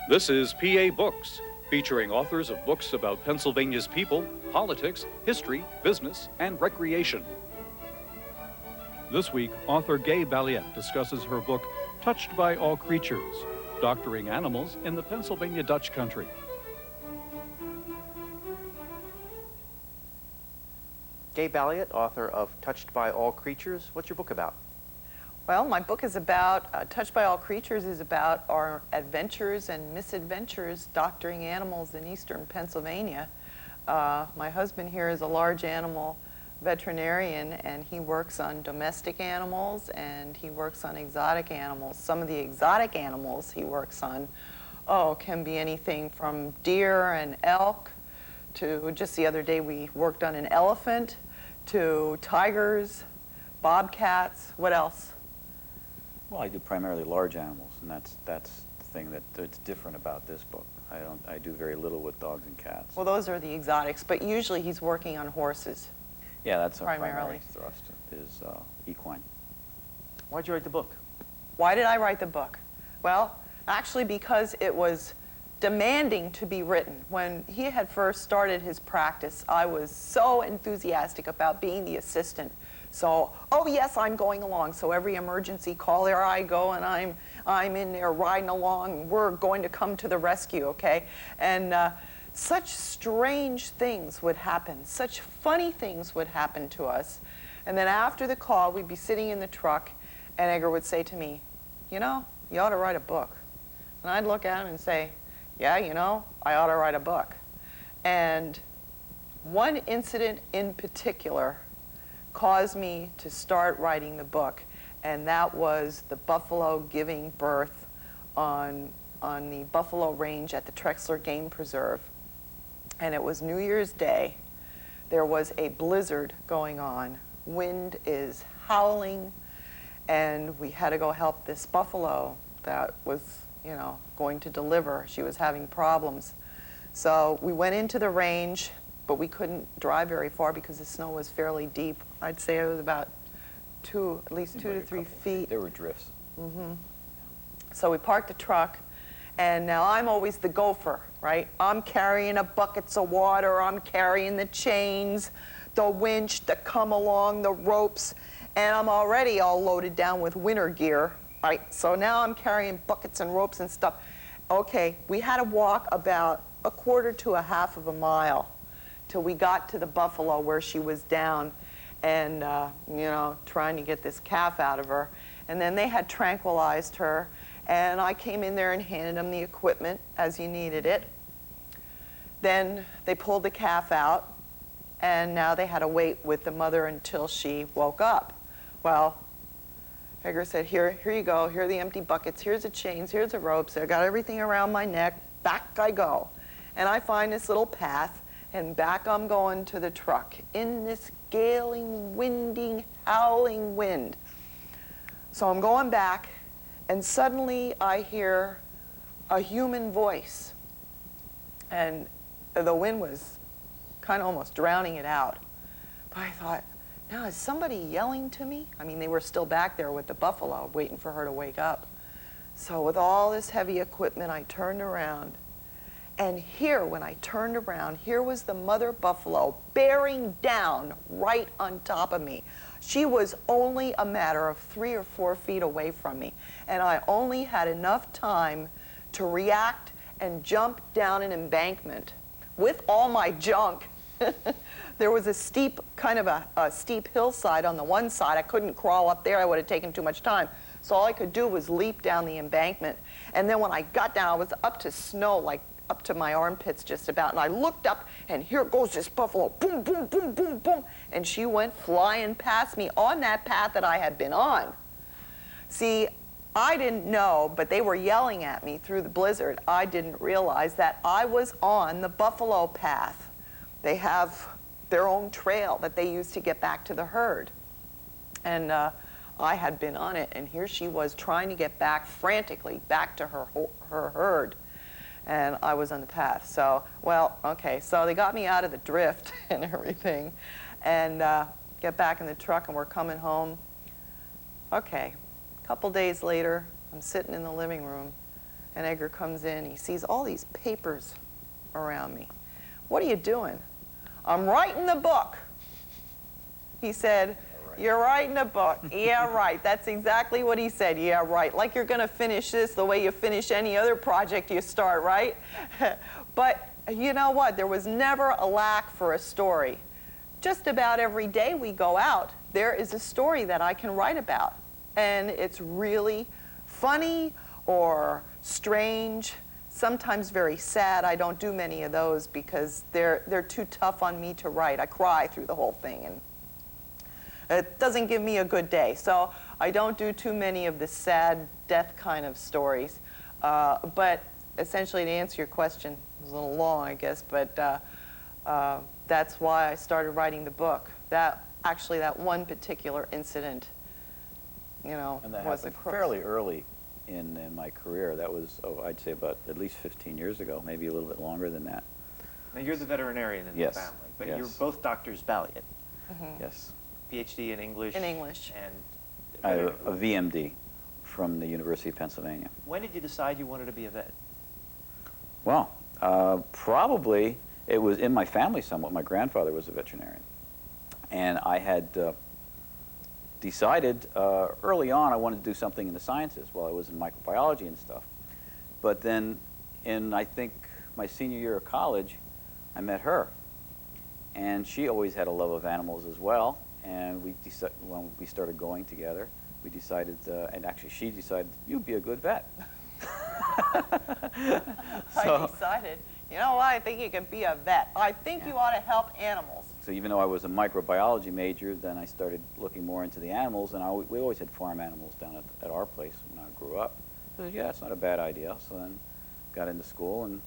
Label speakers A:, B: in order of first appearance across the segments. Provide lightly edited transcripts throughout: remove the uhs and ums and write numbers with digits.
A: This is PA Books, featuring authors of books about Pennsylvania's people, politics, history, business, and recreation. This week, author Gay Balliet discusses her book, Touched by All Creatures, Doctoring Animals in the Pennsylvania Dutch Country.
B: Gay Balliet, author of Touched by All Creatures. What's your book about?
C: Well, my book is about, Touched by All Creatures is about our adventures and misadventures doctoring animals in eastern Pennsylvania. My husband here is a large animal veterinarian, and he works on domestic animals and he works on exotic animals. Some of the exotic animals he works on, can be anything from deer and elk to, just the other day we worked on an elephant, to tigers, bobcats. What else?
D: Well, I do primarily large animals, and that's the thing that's different about this book. I do very little with dogs and cats.
C: Well, those are the exotics, but usually he's working on horses.
D: Yeah, that's our
C: primarily.
D: primary thrust is equine.
B: Why'd you write the book?
C: Why did I write the book? Well, actually because it was demanding to be written. When he had first started his practice, I was so enthusiastic about being the assistant. So, oh yes, I'm going along. So every emergency call, there I go, and I'm in there riding along. We're going to come to the rescue, okay? And such strange things would happen. Such funny things would happen to us. And then after the call, we'd be sitting in the truck, and Edgar would say to me, you know, you ought to write a book. And I'd look at him and say, yeah, you know, I ought to write a book. And one incident in particular caused me to start writing the book, and that was the buffalo giving birth on the Buffalo Range at the Trexler Game Preserve. And it was New Year's Day. There was a blizzard going on. Wind is howling, and we had to go help this buffalo that was, you know, going to deliver. She was having problems. So we went into the range, but we couldn't drive very far because the snow was fairly deep. I'd say it was about at least 2 to 3 feet.
D: There were drifts.
C: Mm-hmm. So we parked the truck, and now I'm always the gopher, right? I'm carrying the buckets of water, I'm carrying the chains, the winch that come along, the ropes, and I'm already all loaded down with winter gear, right? So now I'm carrying buckets and ropes and stuff. Okay, we had to walk about a quarter to a half of a mile till we got to the buffalo where she was down and, you know, trying to get this calf out of her. And then they had tranquilized her, and I came in there and handed them the equipment as you needed it. Then they pulled the calf out, and now they had to wait with the mother until she woke up. Well, Edgar said, here you go, here are the empty buckets, here's the chains, here's the ropes, I got everything around my neck, back I go. And I find this little path, and back I'm going to the truck in this galing, winding, howling wind. So I'm going back, and suddenly I hear a human voice, and the wind was kind of almost drowning it out. But I thought, now is somebody yelling to me? I mean, they were still back there with the buffalo waiting for her to wake up. So with all this heavy equipment, I turned around. And here, when I turned around, here was the mother buffalo bearing down right on top of me. She was only a matter of 3 or 4 feet away from me. And I only had enough time to react and jump down an embankment with all my junk. There was a steep, kind of a steep hillside on the one side. I couldn't crawl up there. I would have taken too much time. So all I could do was leap down the embankment. And then when I got down, I was up to snow, like up to my armpits just about. And I looked up, and here goes this buffalo. Boom, boom, boom, boom, boom. And she went flying past me on that path that I had been on. See, I didn't know, but they were yelling at me through the blizzard. I didn't realize that I was on the buffalo path. They have their own trail that they use to get back to the herd. And I had been on it, and here she was trying to get back frantically back to her herd. And I was on the path. So, well, okay, so they got me out of the drift and everything, and get back in the truck, and we're coming home. Okay, a couple days later, I'm sitting in the living room, And Edgar comes in, he sees all these papers around me. "What are you doing?" "I'm writing the book." He said, "You're writing a book." "Yeah, right." That's exactly what he said. "Yeah, right." Like you're going to finish this the way you finish any other project you start, right? But you know what? There was never a lack for a story. Just about every day we go out, there is a story that I can write about. And it's really funny or strange, sometimes very sad. I don't do many of those because they're too tough on me to write. I cry through the whole thing, and it doesn't give me a good day. So I don't do too many of the sad death kind of stories. But essentially, to answer your question, it was a little long, I guess, but that's why I started writing the book. That one particular incident, you know,
D: And that
C: was
D: happened fairly early in my career. That was, I'd say about at least 15 years ago, maybe a little bit longer than that.
B: Now, you're the veterinarian in
D: Yes,
B: the family, but
D: yes.
B: you're both doctors Balliet,
D: Yes.
B: PhD in English.
C: In English.
B: And
D: I have a VMD from the University of Pennsylvania.
B: when did you decide you wanted to be a vet?
D: Well, probably it was in my family somewhat. My grandfather was a veterinarian. And I had decided early on I wanted to do something in the sciences while I was in microbiology and stuff. But then in, I think, my senior year of college, I met her. And she always had a love of animals as well. And when we started going together, we decided, and actually she decided, you'd be a good vet.
C: I decided, you know what, I think you can be a vet. I think you ought to help animals.
D: So even though I was a microbiology major, then I started looking more into the animals, and we always had farm animals down at our place when I grew up. So yeah, it's not a bad idea. So then got into school, and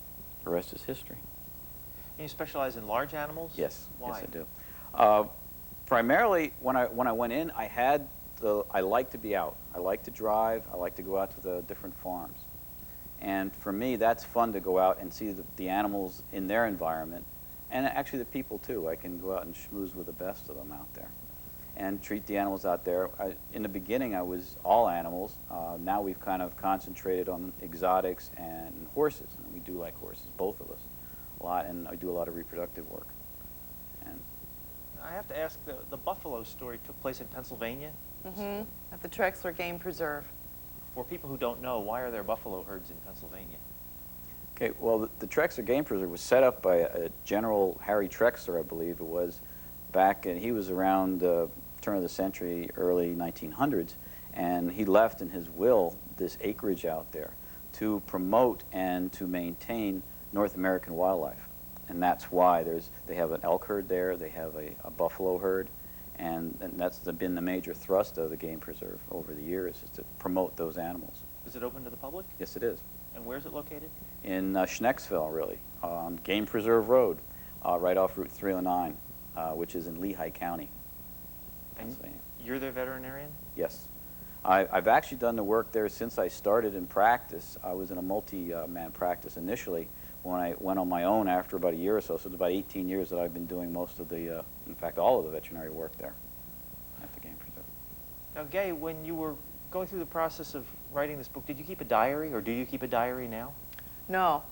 D: the rest is history.
B: And you specialize in large animals?
D: Yes,
B: Why?
D: yes I do. Primarily, when I went in, I like to be out. I like to drive. I like to go out to the different farms. And for me, that's fun to go out and see the animals in their environment, and actually the people too. I can go out and schmooze with the best of them out there and treat the animals out there. In the beginning, I was all animals. Now we've kind of concentrated on exotics and horses, and we do like horses, both of us, a lot, and I do a lot of reproductive work. And
B: I have to ask, the buffalo story took place in Pennsylvania?
C: At the Trexler Game Preserve.
B: For people who don't know, why are there buffalo herds in Pennsylvania?
D: okay, well, the Trexler Game Preserve was set up by General Harry Trexler, I believe it was, back, and he was around turn of the century, early 1900s, and he left in his will this acreage out there to promote and to maintain North American wildlife. And that's why they have an elk herd there, they have a buffalo herd, and that's been the major thrust of the Game Preserve over the years, is to promote those animals.
B: Is it open to the public?
D: Yes, it is.
B: And where is it located?
D: In Schnecksville, really, on Game Preserve Road, right off Route 309, which is in Lehigh County, Pennsylvania.
B: You're the veterinarian?
D: Yes. I've actually done the work there since I started in practice. I was in a multi-man practice initially. When I went on my own after about a year or so, so it's about 18 years that I've been doing most of the, in fact, all of the veterinary work there at the Game Preserve.
B: Now, Gay, when you were going through the process of writing this book, did you keep a diary, or do you keep a diary now?
C: No,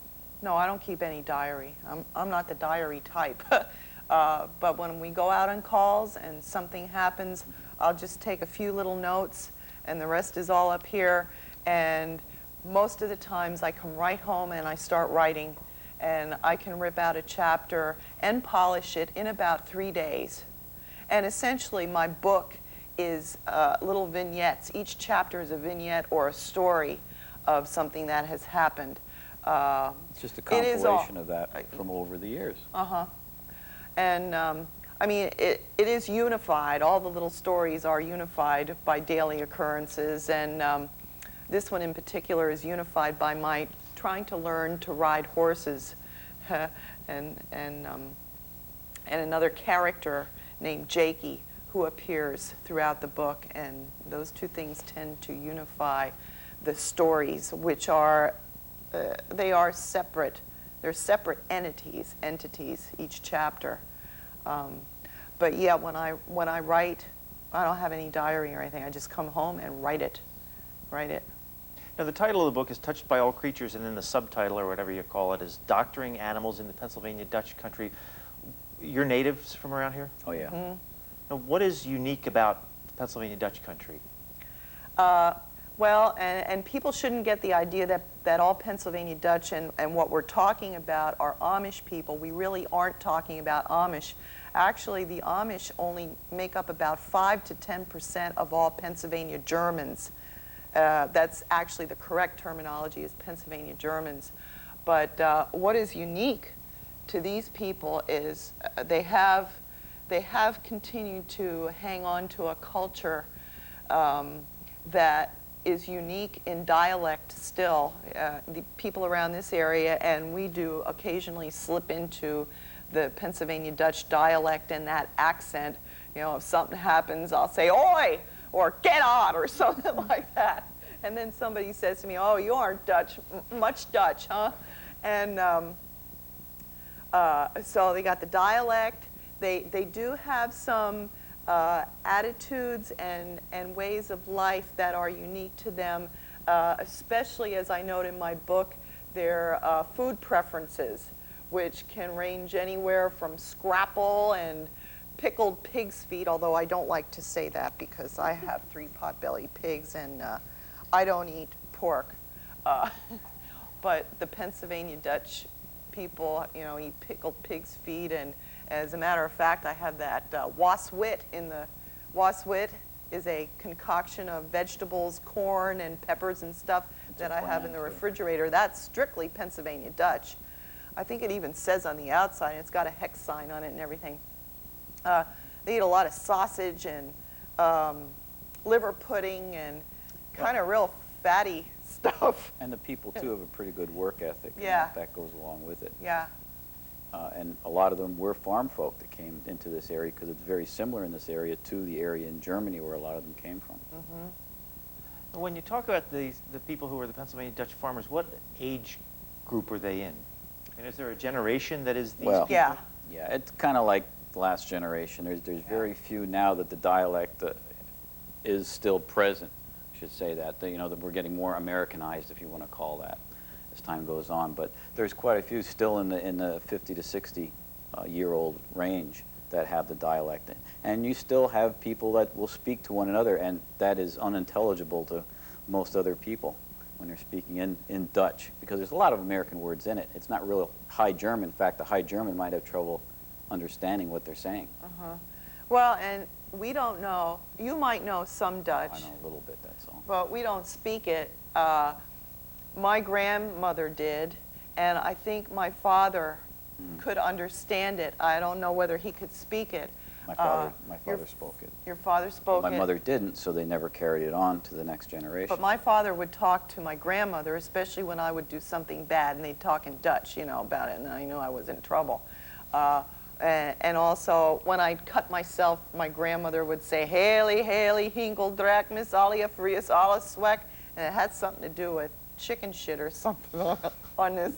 C: I don't keep any diary. I'm not the diary type. But when we go out on calls and something happens, I'll just take a few little notes, and the rest is all up here. And most of the times I come right home and I start writing, and I can rip out a chapter and polish it in about 3 days. And essentially my book is little vignettes. Each chapter is a vignette or a story of something that has happened.
D: It's just a compilation of that from over the years.
C: And I mean, it is unified. All the little stories are unified by daily occurrences, and this one in particular is unified by my trying to learn to ride horses, and another character named Jakey who appears throughout the book, and those two things tend to unify the stories, which are they are separate. They're separate entities, each chapter. But yeah, when I write, I don't have any diary or anything. I just come home and write it.
B: Now, the title of the book is Touched by All Creatures, and then the subtitle, or whatever you call it, is Doctoring Animals in the Pennsylvania Dutch Country. You're natives from around here?
D: Oh, yeah.
B: Now, what is unique about the Pennsylvania Dutch Country?
C: Well, and people shouldn't get the idea that all Pennsylvania Dutch and what we're talking about are Amish people. We really aren't talking about Amish. Actually, the Amish only make up about 5 to 10% of all Pennsylvania Germans. That's actually the correct terminology, is Pennsylvania Germans. But what is unique to these people is they have continued to hang on to a culture that is unique in dialect still. The people around this area, and we do occasionally slip into the Pennsylvania Dutch dialect and that accent. You know, if something happens, I'll say, "Oi!" or "Get on!" or something like that. And then somebody says to me, "Oh, you aren't Dutch, much Dutch, huh?" And so they got the dialect. They do have some attitudes and ways of life that are unique to them, especially, as I note in my book, their food preferences, which can range anywhere from scrapple and pickled pig's feet, although I don't like to say that because I have 3 pot-bellied pigs and I don't eat pork. But the Pennsylvania Dutch people, you know, eat pickled pig's feet, and as a matter of fact, I have that waswit in the waswit is a concoction of vegetables, corn, and peppers and stuff that I have in the refrigerator. That's strictly Pennsylvania Dutch. I think it even says on the outside, it's got a hex sign on it and everything. They eat a lot of sausage and liver pudding and kind of real fatty stuff.
D: And the people, too, have a pretty good work ethic.
C: Yeah.
D: And that goes along with it.
C: Yeah.
D: And a lot of them were farm folk that came into this area because it's very similar in this area to the area in Germany where a lot of them came from.
B: When you talk about the people who are the Pennsylvania Dutch farmers, what age group are they in? And is there a generation that is these
D: Well,
B: people?
C: Yeah.
D: Yeah, it's kind of like the last generation. There's very few now that the dialect is still present. I should say that. You know, that we're getting more Americanized, if you want to call that, as time goes on. But there's quite a few still in the 50 to 60 year old range that have the dialect. And you still have people that will speak to one another, and that is unintelligible to most other people when they're speaking in Dutch, because there's a lot of American words in it. It's not real High German. In fact, the High German might have trouble understanding what they're saying.
C: Well, and we don't know. You might know some Dutch.
D: I know a little bit, that's all.
C: But we don't speak it. My grandmother did, and I think my father could understand it. I don't know whether he could speak it.
D: My father spoke it.
C: Your father spoke
D: My
C: it.
D: mother didn't, so they never carried it on to the next generation.
C: But my father would talk to my grandmother, especially when I would do something bad, and they'd talk in Dutch, you know, about it, and I knew I was in trouble. And also, when I'd cut myself, my grandmother would say, "Haley, Haley, hinkel, drak, miss alia, frius, alles swek," and it had something to do with chicken shit or something on this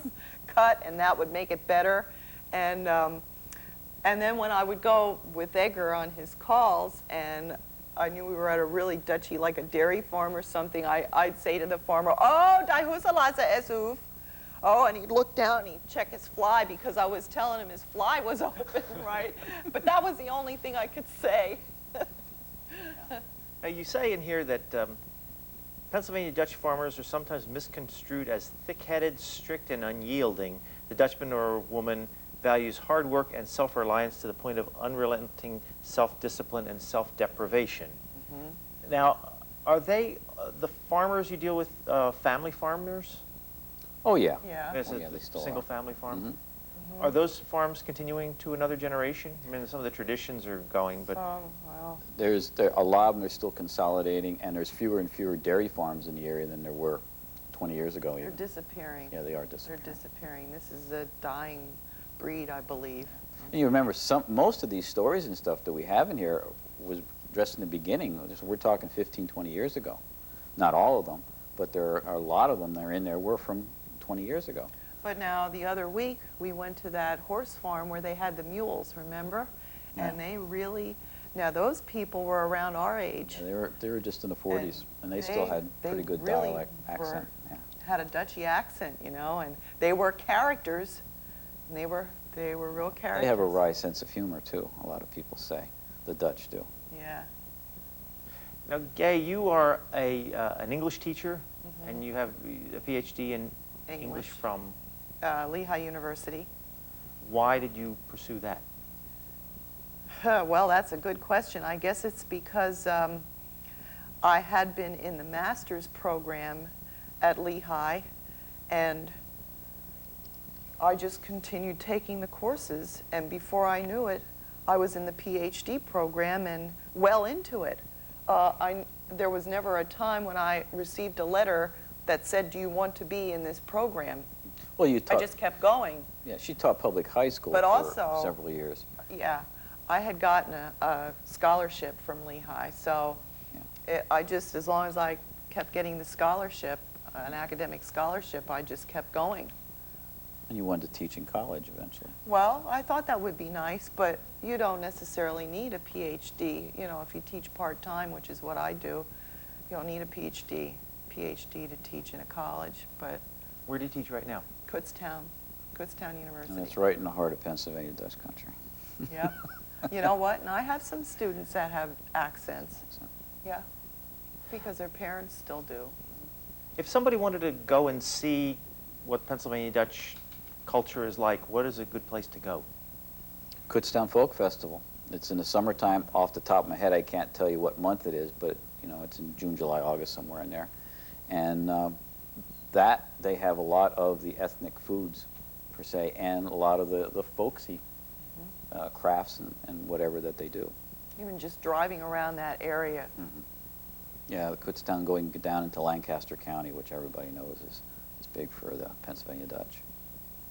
C: cut, and that would make it better. And then when I would go with Edgar on his calls, and I knew we were at a really Dutchy, like a dairy farm or something, I'd say to the farmer, "Oh, die husalaza es hoef." Oh, and he'd look down and he'd check his fly because I was telling him his fly was open, right? But that was the only thing I could say.
B: Now, you say in here that Pennsylvania Dutch farmers are sometimes misconstrued as thick-headed, strict, and unyielding. The Dutchman or woman values hard work and self-reliance to the point of unrelenting self-discipline and self-deprivation. Now, are they, the farmers you deal with, family farmers?
D: Oh, yeah.
C: Yeah.
B: Is
D: Oh,
B: it
D: yeah, they still are.
B: single-family farm?
D: Mhm.
B: Are those farms continuing to another generation? I mean, some of the traditions are going, but
C: Well,
D: A lot of them are still consolidating, and there's fewer and fewer dairy farms in the area than there were 20 years ago.
C: they're
D: Even.
C: disappearing.
D: Yeah, they are
C: They're
D: disappearing.
C: disappearing. This is a dying breed, I believe.
D: And you remember, most of these stories and stuff that we have in here was just in the beginning. We're talking 15, 20 years ago. Not all of them, but there are a lot of them that are in there were from 20 years ago.
C: But now, the other week, we went to that horse farm where they had the mules, remember?
D: Yeah.
C: And they really, Now, those people were around our age.
D: Yeah, they were just in the 40s, and they still had
C: They
D: pretty good
C: really
D: dialect accent. Yeah.
C: had a Dutchy accent, you know, and they were characters. And they were real characters.
D: They have a wry sense of humor too. A lot of people say the Dutch do.
C: Yeah.
B: Now, Gay, you are an English teacher, and you have a PhD in English from?
C: Lehigh University.
B: Why did you pursue that?
C: Well, that's a good question. I guess it's because I had been in the master's program at Lehigh, and I just continued taking the courses, and before I knew it, I was in the PhD program and well into it. There was never a time when I received a letter that said, "Do you want to be in this program?"
D: Well, you taught.
C: I just kept going.
D: Yeah, she taught public high school
C: But
D: for
C: also,
D: several years.
C: Yeah, I had gotten a scholarship from Lehigh, so I just, as long as I kept getting the scholarship, an academic scholarship, I just kept going.
D: And you wanted to teach in college eventually.
C: Well, I thought that would be nice, but you don't necessarily need a PhD. You know, if you teach part-time, which is what I do, you don't need a PhD to teach in a college. But
B: Where do you teach right now?
C: Kutztown University.
D: And it's right in the heart of Pennsylvania Dutch country.
C: Yeah. You know what? And I have some students that have accents. Yeah. Because their parents still do.
B: If somebody wanted to go and see what Pennsylvania Dutch culture is like, what is a good place to go?
D: Kutztown Folk Festival. It's in the summertime. Off the top of my head, I can't tell you what month it is, but you know, it's in June, July, August, somewhere in there. And that they have a lot of the ethnic foods, per se, and a lot of the folksy crafts and whatever that they do.
C: Even just driving around that area.
D: Yeah, the Kutztown going down into Lancaster County, which everybody knows is big for the Pennsylvania Dutch.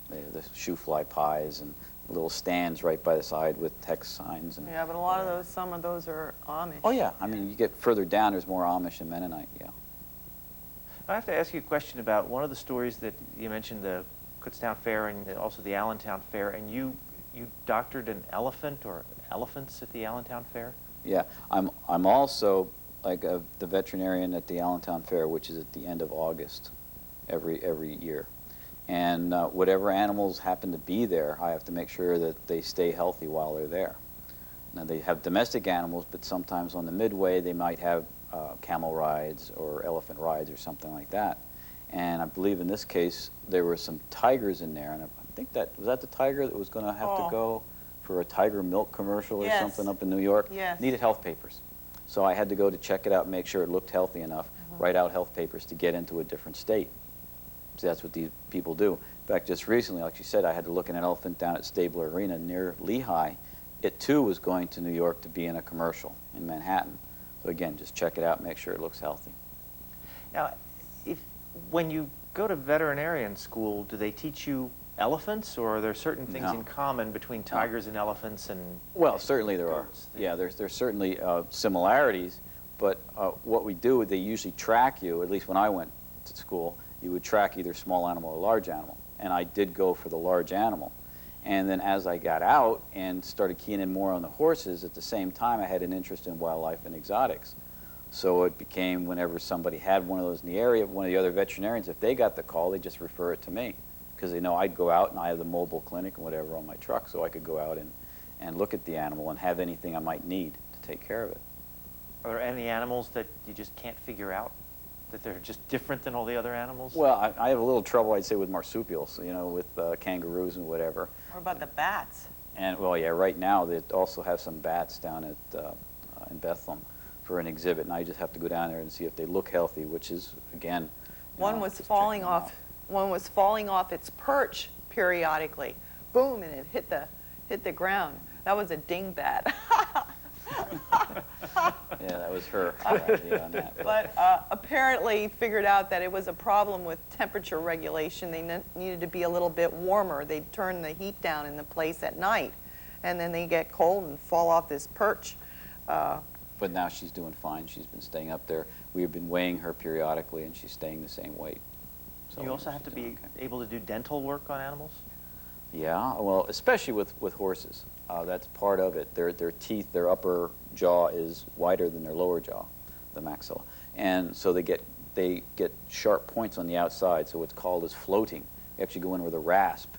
D: They have the shoe fly pies and little stands right by the side with text signs. And
C: Yeah, but a lot of those, some of those are Amish.
D: Oh yeah, I mean, you get further down, there's more Amish and Mennonite, yeah.
B: I have to ask you a question about one of the stories that you mentioned, the Kutztown Fair and also the Allentown Fair, and you doctored an elephant or elephants at the Allentown Fair?
D: Yeah, I'm also like the veterinarian at the Allentown Fair, which is at the end of August every year. And whatever animals happen to be there, I have to make sure that they stay healthy while they're there. Now they have domestic animals, but sometimes on the midway they might have camel rides or elephant rides or something like that. And I believe in this case there were some tigers in there, and I think was that the tiger that was going to have to go for a tiger milk commercial or something up in New York?
C: Yes.
D: Needed health papers. So I had to go to check it out and make sure it looked healthy enough, write out health papers to get into a different state. So that's what these people do. In fact, just recently, like you said, I had to look at an elephant down at Stabler Arena near Lehigh. It too was going to New York to be in a commercial in Manhattan. So again, just check it out, make sure it looks healthy.
B: Now, when you go to veterinarian school, do they teach you elephants, or are there certain things in common between tigers and elephants and
D: Well, certainly there are.
B: goats?
D: Yeah, there's certainly similarities, but what we do, they usually track you, at least when I went to school, you would track either small animal or large animal. And I did go for the large animal. And then as I got out and started keying in more on the horses, at the same time I had an interest in wildlife and exotics. So it became whenever somebody had one of those in the area, one of the other veterinarians, if they got the call, they just refer it to me. Because they know I'd go out and I have the mobile clinic and whatever on my truck, so I could go out and look at the animal and have anything I might need to take care of it.
B: Are there any animals that you just can't figure out? That they're just different than all the other animals?
D: Well, I have a little trouble, I'd say, with marsupials, you know, with kangaroos and whatever.
C: What about the bats?
D: And, well, yeah, right now they also have some bats down at in Bethlehem for an exhibit, and I just have to go down there and see if they look healthy, which is, again,
C: One was falling off. One was falling off its perch periodically. Boom, and it hit the ground. That was a dingbat.
D: Yeah, that was her idea on that.
C: But apparently figured out that it was a problem with temperature regulation. They needed to be a little bit warmer. They'd turn the heat down in the place at night, and then they get cold and fall off this perch.
D: But now she's doing fine. She's been staying up there. We've been weighing her periodically, and she's staying the same weight. So
B: You also have to
D: she's
B: be
D: doing okay.
B: able to do dental work on animals?
D: Yeah, well, especially with horses. That's part of it. Their teeth, their upper jaw is wider than their lower jaw, the maxilla. And so they get sharp points on the outside, so what's called as floating. You actually go in with a rasp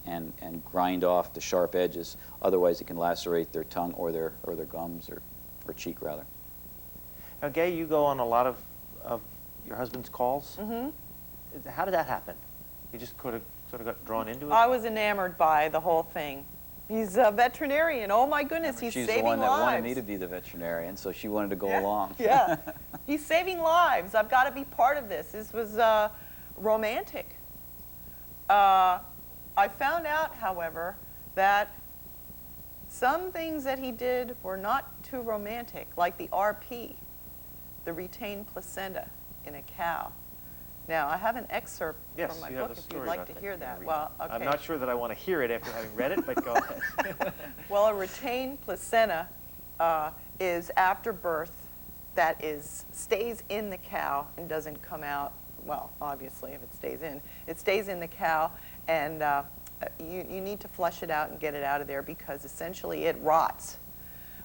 D: and grind off the sharp edges. Otherwise, it can lacerate their tongue or their gums or cheek, rather.
B: Now, Gay, you go on a lot of your husband's calls.
C: Mm-hmm.
B: How did that happen? You just sort of got drawn into it?
C: I was enamored by the whole thing. He's a veterinarian. Oh my goodness, he's
D: She's
C: saving
D: the one that
C: lives.
D: wanted me to be the veterinarian, so she wanted to go
C: Yeah.
D: along.
C: Yeah, he's saving lives. I've got to be part of this. This was romantic. I found out, however, that some things that he did were not too romantic, like the RP, the retained placenta in a cow. Now, I have an excerpt
B: Yes,
C: from my
B: you have
C: book
B: a
C: if
B: story
C: you'd like
B: about
C: to
B: that.
C: hear
B: You
C: that.
B: wanna read
C: Well,
B: it?
C: okay.
B: I'm not sure that I want to hear it after having read it, but go ahead.
C: Well, a retained placenta is after birth that stays in the cow and doesn't come out. Well, obviously, if it stays in the cow, and you need to flush it out and get it out of there because essentially it rots.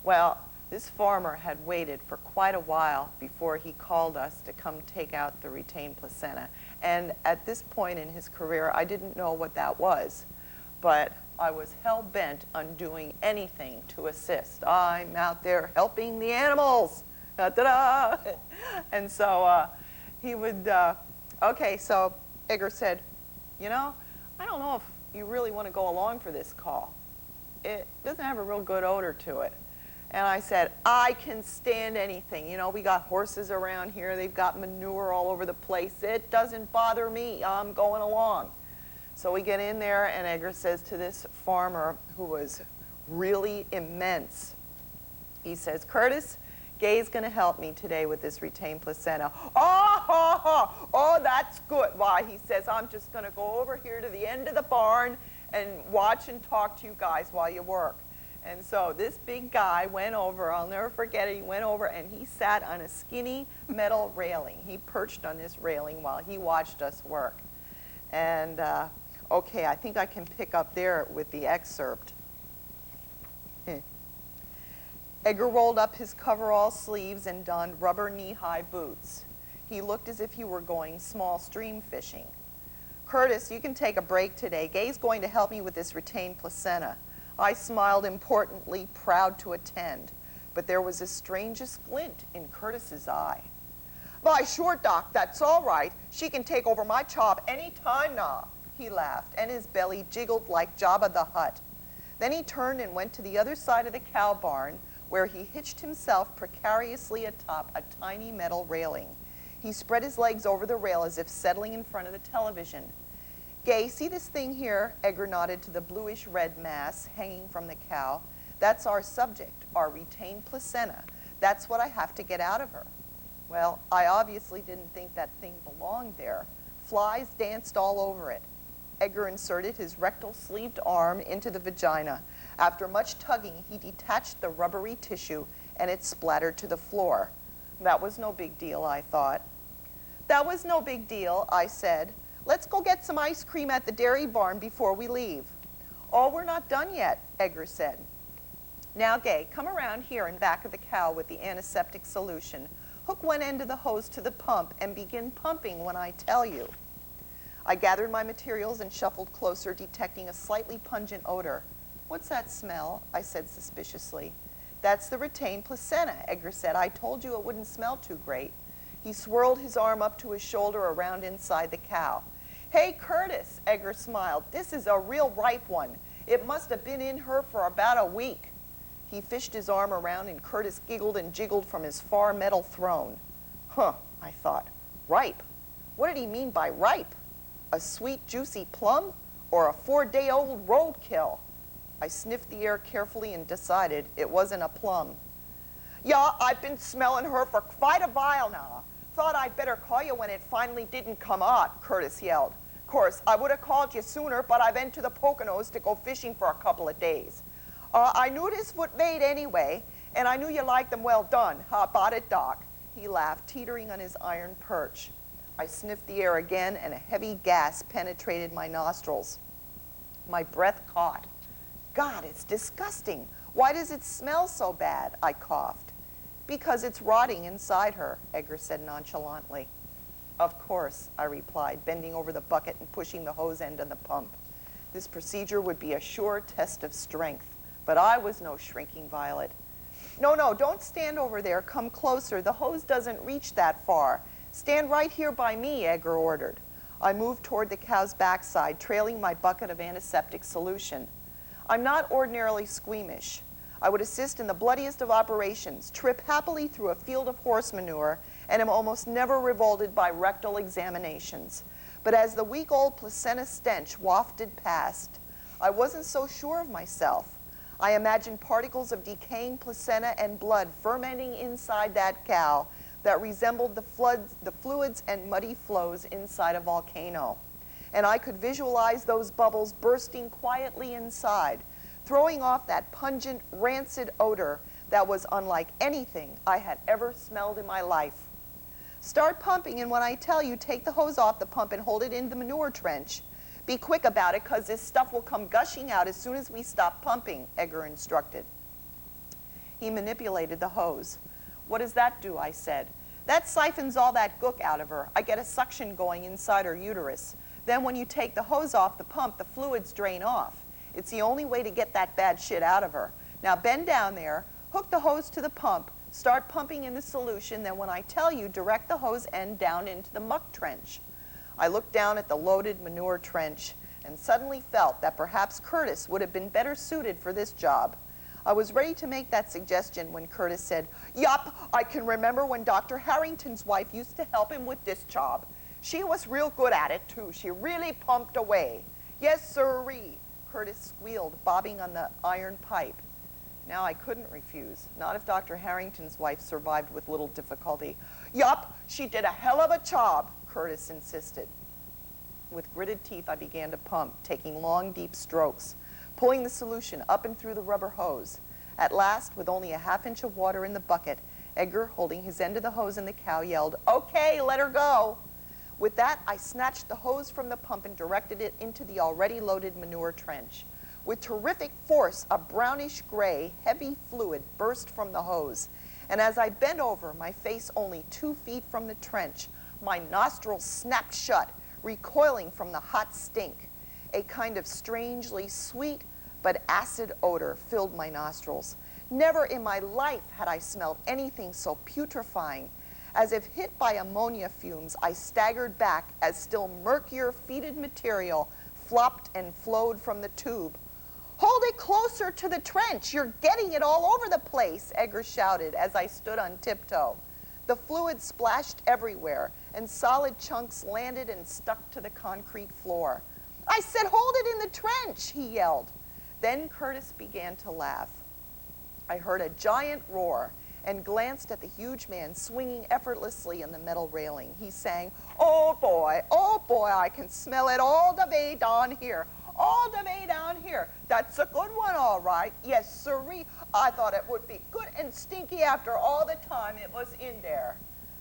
C: Well, this farmer had waited for quite a while before he called us to come take out the retained placenta. And at this point in his career, I didn't know what that was, but I was hell-bent on doing anything to assist. I'm out there helping the animals. Da-da-da. And so he would, okay, so Edgar said, you know, I don't know if you really want to go along for this call. It doesn't have a real good odor to it. And I said, I can stand anything. You know, we got horses around here. They've got manure all over the place. It doesn't bother me. I'm going along. So we get in there, and Edgar says to this farmer, who was really immense, he says, Curtis, Gay's going to help me today with this retained placenta. Oh, that's good. Why, he says, I'm just going to go over here to the end of the barn and watch and talk to you guys while you work. And so this big guy went over, I'll never forget it, he went over and he sat on a skinny metal railing. He perched on this railing while he watched us work. And, okay, I think I can pick up there with the excerpt. Edgar rolled up his coverall sleeves and donned rubber knee-high boots. He looked as if he were going small stream fishing. Curtis, you can take a break today. Gay's going to help me with this retained placenta. I smiled importantly, proud to attend, but there was the strangest glint in Curtis's eye. Why, sure, Doc, that's all right. She can take over my job any time now, he laughed, and his belly jiggled like Jabba the Hutt. Then he turned and went to the other side of the cow barn, where he hitched himself precariously atop a tiny metal railing. He spread his legs over the rail as if settling in front of the television. Gay, see this thing here? Edgar nodded to the bluish-red mass hanging from the cow. That's our subject, our retained placenta. That's what I have to get out of her. Well, I obviously didn't think that thing belonged there. Flies danced all over it. Edgar inserted his rectal-sleeved arm into the vagina. After much tugging, he detached the rubbery tissue, and it splattered to the floor. That was no big deal, I thought. That was no big deal, I said. Let's go get some ice cream at the dairy barn before we leave. Oh, we're not done yet, Edgar said. Now, Gay, come around here in back of the cow with the antiseptic solution. Hook one end of the hose to the pump and begin pumping when I tell you. I gathered my materials and shuffled closer, detecting a slightly pungent odor. What's that smell? I said suspiciously. That's the retained placenta, Edgar said. I told you it wouldn't smell too great. He swirled his arm up to his shoulder around inside the cow. Hey, Curtis, Edgar smiled. This is a real ripe one. It must have been in her for about a week. He fished his arm around and Curtis giggled and jiggled from his far metal throne. Huh, I thought. Ripe? What did he mean by ripe? A sweet, juicy plum? Or a 4-day-old roadkill? I sniffed the air carefully and decided it wasn't a plum. Yeah, I've been smelling her for quite a while now. Thought I'd better call you when it finally didn't come out, Curtis yelled. Of course, I would have called you sooner, but I went to the Poconos to go fishing for a couple of days. I knew this would made anyway, and I knew you liked them well done. How about it, Doc? He laughed, teetering on his iron perch. I sniffed the air again, and a heavy gas penetrated my nostrils. My breath caught. God, it's disgusting. Why does it smell so bad? I coughed. Because it's rotting inside her, Edgar said nonchalantly. Of course, I replied, bending over the bucket and pushing the hose end on the pump. This procedure would be a sure test of strength, but I was no shrinking violet. No, don't stand over there. Come closer. The hose doesn't reach that far. Stand right here by me, Edgar ordered. I moved toward the cow's backside, trailing my bucket of antiseptic solution. I'm not ordinarily squeamish. I would assist in the bloodiest of operations, trip happily through a field of horse manure, and am almost never revolted by rectal examinations. But as the week-old placenta stench wafted past, I wasn't so sure of myself. I imagined particles of decaying placenta and blood fermenting inside that cow that resembled the fluids and muddy flows inside a volcano. And I could visualize those bubbles bursting quietly inside, throwing off that pungent, rancid odor that was unlike anything I had ever smelled in my life. Start pumping, and when I tell you, take the hose off the pump and hold it in the manure trench. Be quick about it, because this stuff will come gushing out as soon as we stop pumping, Edgar instructed. He manipulated the hose. What does that do? I said. That siphons all that gook out of her. I get a suction going inside her uterus. Then when you take the hose off the pump, the fluids drain off. It's the only way to get that bad shit out of her. Now bend down there, hook the hose to the pump, start pumping in the solution, then when I tell you, direct the hose end down into the muck trench. I looked down at the loaded manure trench and suddenly felt that perhaps Curtis would have been better suited for this job. I was ready to make that suggestion when Curtis said, "Yup, I can remember when Dr. Harrington's wife used to help him with this job. She was real good at it, too. She really pumped away." "Yes, sirree," Curtis squealed, bobbing on the iron pipe. Now I couldn't refuse, not if Dr. Harrington's wife survived with little difficulty. "Yup, she did a hell of a job," Curtis insisted. With gritted teeth, I began to pump, taking long, deep strokes, pulling the solution up and through the rubber hose. At last, with only a half-inch of water in the bucket, Edgar, holding his end of the hose in the cow, yelled, "Okay, let her go." With that, I snatched the hose from the pump and directed it into the already loaded manure trench. With terrific force, a brownish-gray, heavy fluid burst from the hose, and as I bent over, my face only 2 feet from the trench, my nostrils snapped shut, recoiling from the hot stink. A kind of strangely sweet but acid odor filled my nostrils. Never in my life had I smelled anything so putrefying. As if hit by ammonia fumes, I staggered back as still murkier fetid material flopped and flowed from the tube. "Hold it closer to the trench. You're getting it all over the place," Edgar shouted as I stood on tiptoe. The fluid splashed everywhere, and solid chunks landed and stuck to the concrete floor. "I said hold it in the trench," he yelled. Then Curtis began to laugh. I heard a giant roar and glanced at the huge man swinging effortlessly in the metal railing. He sang, oh boy, I can smell it all the way down here. All the way down here. That's a good one, all right. Yes, sirree. I thought it would be good and stinky after all the time it was in there."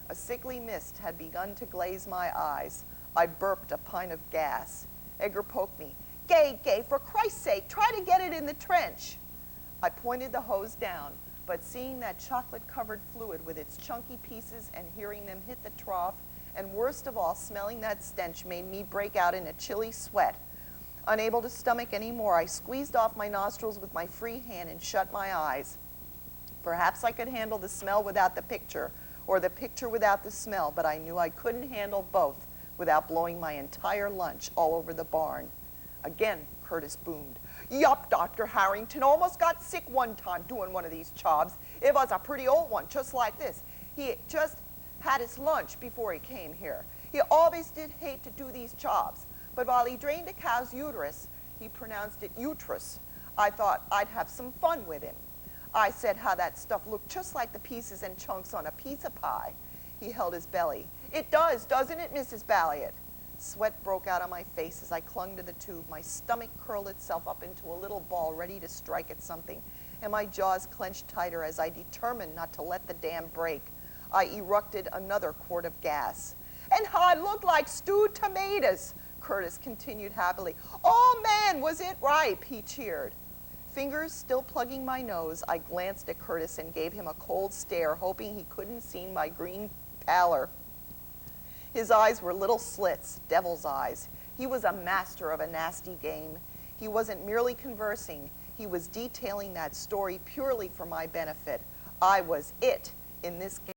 C: A sickly mist had begun to glaze my eyes. I burped a pint of gas. Edgar poked me. Gay, for Christ's sake, try to get it in the trench." I pointed the hose down, but seeing that chocolate-covered fluid with its chunky pieces and hearing them hit the trough, and worst of all, smelling that stench made me break out in a chilly sweat. Unable to stomach any more, I squeezed off my nostrils with my free hand and shut my eyes. Perhaps I could handle the smell without the picture, or the picture without the smell, but I knew I couldn't handle both without blowing my entire lunch all over the barn. Again, Curtis boomed. "Yup, Dr. Harrington almost got sick one time doing one of these jobs. It was a pretty old one, just like this. He just had his lunch before he came here. He always did hate to do these jobs, but while he drained a cow's uterus, he pronounced it uterus. I thought I'd have some fun with him. I said how that stuff looked just like the pieces and chunks on a pizza pie." He held his belly. "It does, doesn't it, Mrs. Balliet?" Sweat broke out on my face as I clung to the tube. My stomach curled itself up into a little ball ready to strike at something, and my jaws clenched tighter as I determined not to let the dam break. I erupted another quart of gas. "And how I looked like stewed tomatoes," Curtis continued happily. Oh man, was it ripe, he cheered. Fingers still plugging my nose, I glanced at Curtis and gave him a cold stare, hoping he couldn't see my green pallor. His eyes were little slits, devil's eyes. He was a master of a nasty game. He wasn't merely conversing. He was detailing that story purely for my benefit. I was it in this game.